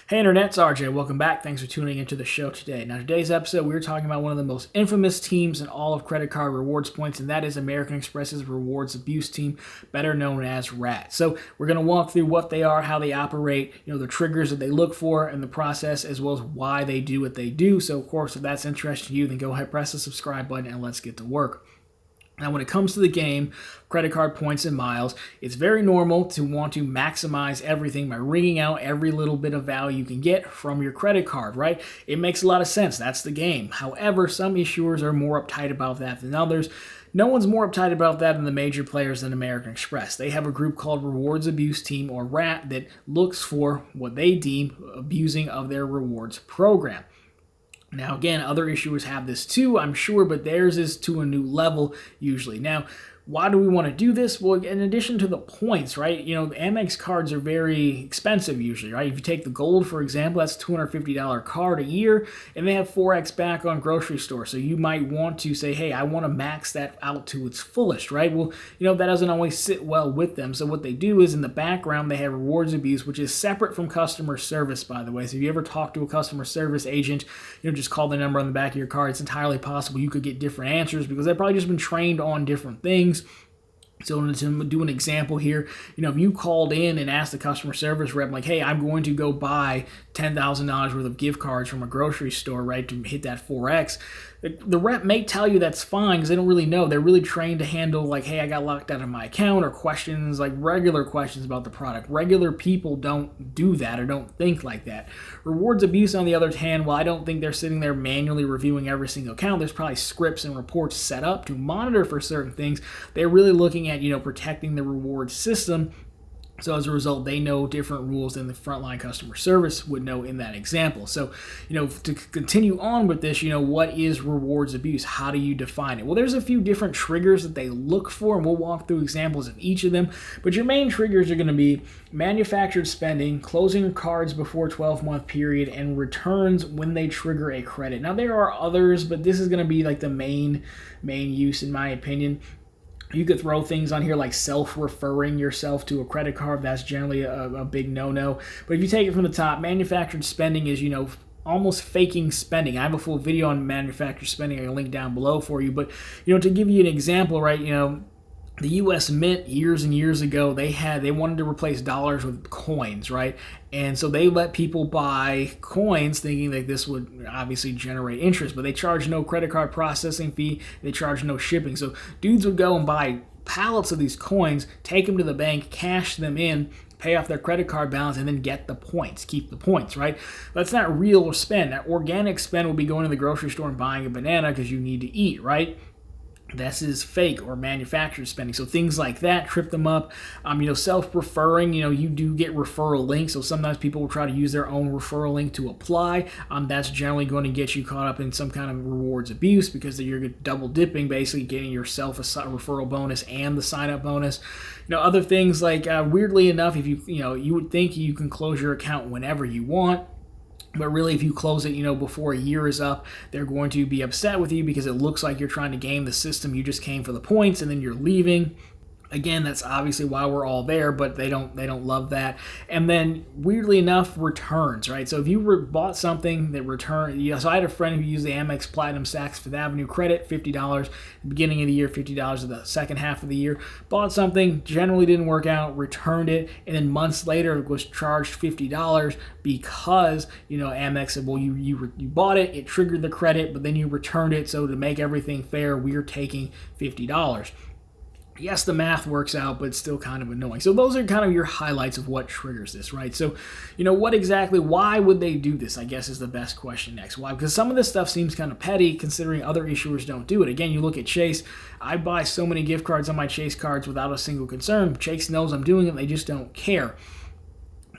Hey Internet, it's RJ. Welcome back. Thanks for tuning into the show today. Now, today's episode, we're talking about one of the most infamous teams in all of credit card rewards points, and that is American Express's rewards abuse team, better known as RAT. So we're going to walk through what they are, how they operate, the triggers that they look for, and the process, as well as why they do what they do. So, of course, if that's interesting to you, then go ahead, press the subscribe button, and let's get to work. Now, when it comes to the game, credit card points and miles, it's very normal to want to maximize everything by wringing out every little bit of value you can get from your credit card, right? It makes a lot of sense. That's the game. However, some issuers are more uptight about that than others. No one's more uptight about that than the major players than American Express. They have a group called Rewards Abuse Team, or RAT, that looks for what they deem abusing of their rewards program. Now, again, other issuers have this too, I'm sure, but theirs is to a new level usually. Now, why do we want to do this? Well, in addition to the points, right? The Amex cards are very expensive usually, right? If you take the gold, for example, that's a $250 card a year, and they have 4x back on grocery store. So you might want to say, hey, I want to max that out to its fullest, right? Well, that doesn't always sit well with them. So what they do is in the background, they have rewards abuse, which is separate from customer service, by the way. So if you ever talk to a customer service agent, just call the number on the back of your card. It's entirely possible you could get different answers because they've probably just been trained on different things. So to do an example here, if you called in and asked the customer service rep, like, hey, I'm going to go buy $10,000 worth of gift cards from a grocery store, right, to hit that 4X, the rep may tell you that's fine because they don't really know. They're really trained to handle, like, hey, I got locked out of my account, or questions, like regular questions about the product. Regular people don't do that or don't think like that. Rewards abuse, on the other hand, while I don't think they're sitting there manually reviewing every single account, there's probably scripts and reports set up to monitor for certain things. They're really looking at, protecting the reward system. So as a result, they know different rules than the frontline customer service would know in that example. So, to continue on with this, what is rewards abuse? How do you define it? Well, there's a few different triggers that they look for, and we'll walk through examples of each of them. But your main triggers are going to be manufactured spending, closing cards before 12-month period, and returns when they trigger a credit. Now, there are others, but this is going to be like the main use, in my opinion. You could throw things on here like self-referring yourself to a credit card. That's generally a big no-no. But if you take it from the top, manufactured spending is, almost faking spending. I have a full video on manufactured spending. I'll link down below for you. But, to give you an example, right, the U.S. Mint years and years ago, they wanted to replace dollars with coins, right? And so they let people buy coins thinking that this would obviously generate interest, but they charge no credit card processing fee. They charge no shipping. So dudes would go and buy pallets of these coins, take them to the bank, cash them in, pay off their credit card balance, and then get the points, keep the points, right? That's not real spend. That organic spend will be going to the grocery store and buying a banana because you need to eat, right? This is fake or manufactured spending. So things like that trip them up. Self-referring, you do get referral links. So sometimes people will try to use their own referral link to apply. That's generally going to get you caught up in some kind of rewards abuse because you're double dipping, basically getting yourself a referral bonus and the sign-up bonus. Other things like, weirdly enough, if you would think you can close your account whenever you want. But really, if you close it, before a year is up, they're going to be upset with you because it looks like you're trying to game the system. You just came for the points and then you're leaving. Again, that's obviously why we're all there, but they don't love that. And then, weirdly enough, returns, right? So if you bought something that returned, so I had a friend who used the Amex Platinum Saks Fifth Avenue credit, $50 at the beginning of the year, $50 at the second half of the year. Bought something, generally didn't work out, returned it, and then months later was charged $50 because Amex said, well, you bought it, it triggered the credit, but then you returned it. So to make everything fair, we're taking $50. Yes, the math works out, but it's still kind of annoying. So those are kind of your highlights of what triggers this, right? So, why would they do this, I guess, is the best question next. Why? Because some of this stuff seems kind of petty considering other issuers don't do it. Again, you look at Chase. I buy so many gift cards on my Chase cards without a single concern. Chase knows I'm doing it. They just don't care.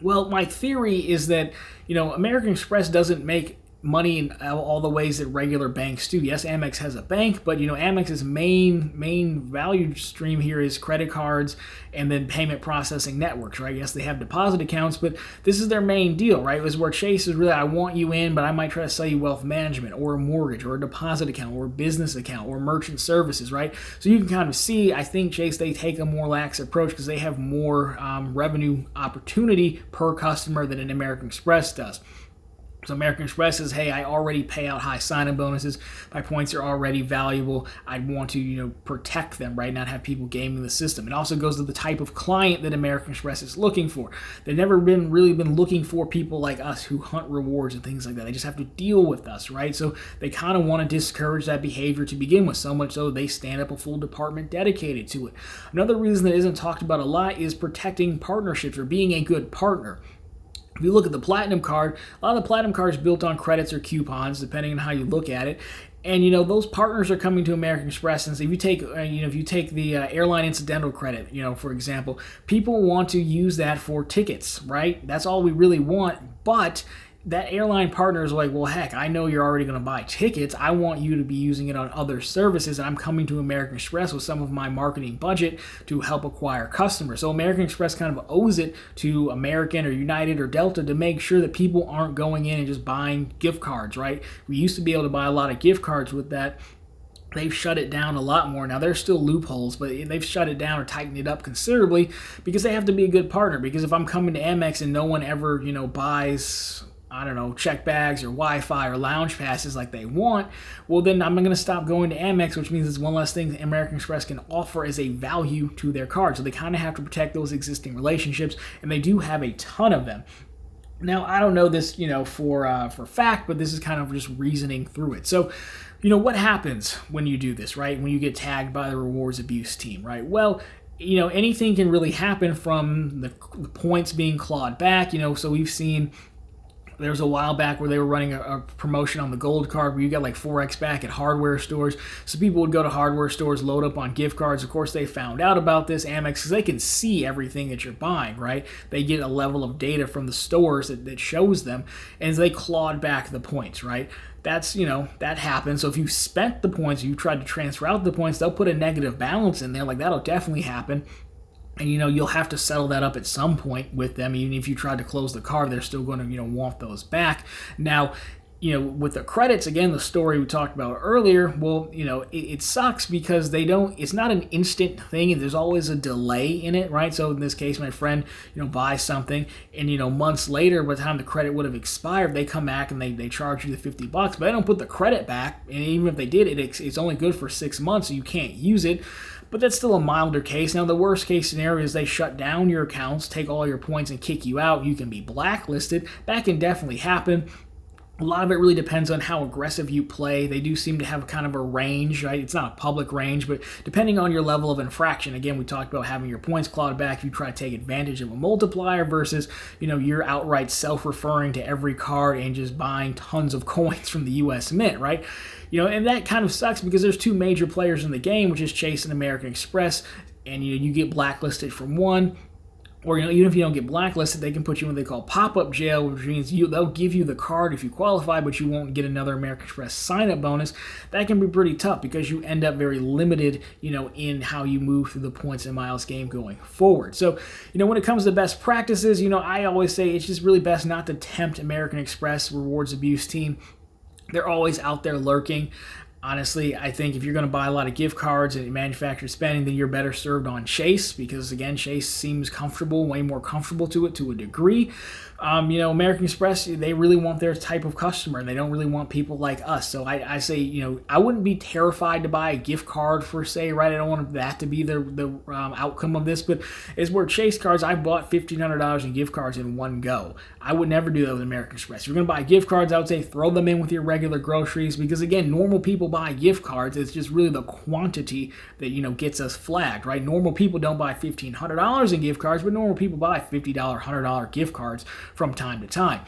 Well, my theory is that, American Express doesn't make money in all the ways that regular banks do. Yes, Amex has a bank, but Amex's main value stream here is credit cards and then payment processing networks, right? Yes, they have deposit accounts, but this is their main deal, right? It was where Chase is really, I want you in, but I might try to sell you wealth management or a mortgage or a deposit account or a business account or merchant services, right? So you can kind of see, I think Chase, they take a more lax approach because they have more revenue opportunity per customer than an American Express does. So American Express says, hey, I already pay out high sign-up bonuses. My points are already valuable. I want to, protect them, right? Not have people gaming the system. It also goes to the type of client that American Express is looking for. They've never really been looking for people like us who hunt rewards and things like that. They just have to deal with us, right? So they kind of want to discourage that behavior to begin with, so much so they stand up a full department dedicated to it. Another reason that isn't talked about a lot is protecting partnerships or being a good partner. If you look at the Platinum card, a lot of the Platinum cards built on credits or coupons, depending on how you look at it. And those partners are coming to American Express, and so if you take the airline incidental credit, for example, people want to use that for tickets, right? That's all we really want, but that airline partner is like, well, heck, I know you're already going to buy tickets. I want you to be using it on other services, and I'm coming to American Express with some of my marketing budget to help acquire customers. So American Express kind of owes it to American or United or Delta to make sure that people aren't going in and just buying gift cards, right? We used to be able to buy a lot of gift cards with that. They've shut it down a lot more. Now, there's still loopholes, but they've shut it down or tightened it up considerably because they have to be a good partner. Because if I'm coming to Amex and no one ever, buys, I don't know, check bags or Wi-Fi or lounge passes like they want, well, then I'm going to stop going to Amex, which means it's one less thing that American Express can offer as a value to their card. So they kind of have to protect those existing relationships, and they do have a ton of them. Now, I don't know this, for fact, but this is kind of just reasoning through it. So, what happens when you do this, right? When you get tagged by the rewards abuse team, right? Well, anything can really happen from the points being clawed back, so we've seen. There was a while back where they were running a promotion on the gold card where you got like 4x back at hardware stores. So people would go to hardware stores, load up on gift cards. Of course, they found out about this, Amex, because they can see everything that you're buying, right? They get a level of data from the stores that shows them, and they clawed back the points, right? That's, that happens. So if you spent the points, you tried to transfer out the points, they'll put a negative balance in there. Like, that'll definitely happen. And, you'll have to settle that up at some point with them. Even if you tried to close the card, they're still going to, want those back. Now, with the credits, again, the story we talked about earlier, well, it sucks because it's not an instant thing, and there's always a delay in it, right? So in this case, my friend, buys something, and, months later, by the time the credit would have expired, they come back and they charge you the $50, but they don't put the credit back. And even if they did, it's only good for 6 months, so you can't use it. But that's still a milder case. Now, the worst case scenario is they shut down your accounts, take all your points, and kick you out. You can be blacklisted. That can definitely happen. A lot of it really depends on how aggressive you play. They do seem to have kind of a range, right? It's not a public range, but depending on your level of infraction, again, we talked about having your points clawed back if you try to take advantage of a multiplier versus, you're outright self-referring to every card and just buying tons of coins from the U.S. Mint, right? And that kind of sucks because there's two major players in the game, which is Chase and American Express, and you get blacklisted from one. Or, even if you don't get blacklisted, they can put you in what they call pop-up jail, which means they'll give you the card if you qualify, but you won't get another American Express sign-up bonus. That can be pretty tough because you end up very limited, in how you move through the points and miles game going forward. So, when it comes to best practices, I always say it's just really best not to tempt American Express rewards abuse team. They're always out there lurking. Honestly, I think if you're going to buy a lot of gift cards and manufactured spending, then you're better served on Chase because, again, Chase seems comfortable, way more comfortable to it to a degree. American Express, they really want their type of customer, and they don't really want people like us. So I say, I wouldn't be terrified to buy a gift card per se, right? I don't want that to be the outcome of this, but it's where Chase cards, I bought $1,500 in gift cards in one go. I would never do that with American Express. If you're going to buy gift cards, I would say throw them in with your regular groceries because, again, normal people buy gift cards. It's just really the quantity that, gets us flagged, right? Normal people don't buy $1,500 in gift cards, but normal people buy $50, $100 gift cards from time to time.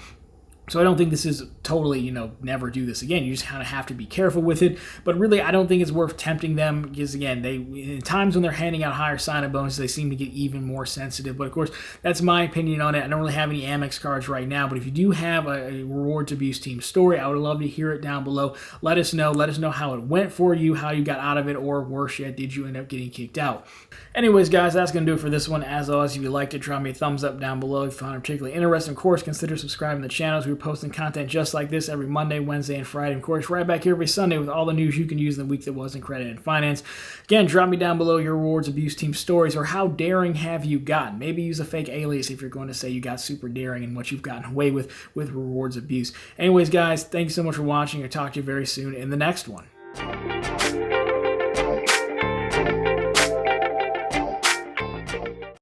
So I don't think this is totally, never do this again. You just kind of have to be careful with it. But really, I don't think it's worth tempting them because, again, in times when they're handing out higher sign-up bonuses, they seem to get even more sensitive. But, of course, that's my opinion on it. I don't really have any Amex cards right now. But if you do have a rewards abuse team story, I would love to hear it down below. Let us know. Let us know how it went for you, how you got out of it, or worse yet, did you end up getting kicked out? Anyways, guys, that's going to do it for this one. As always, if you liked it, drop me a thumbs up down below. If you found it particularly interesting, of course, consider subscribing to the channel. We're posting content just like this every Monday, Wednesday, and Friday. Of course, right back here every Sunday with all the news you can use in the week that was in credit and finance. Again, drop me down below your rewards abuse team stories, or how daring have you gotten? Maybe use a fake alias if you're going to say you got super daring and what you've gotten away with rewards abuse. Anyways, guys, thanks so much for watching. I'll talk to you very soon in the next one.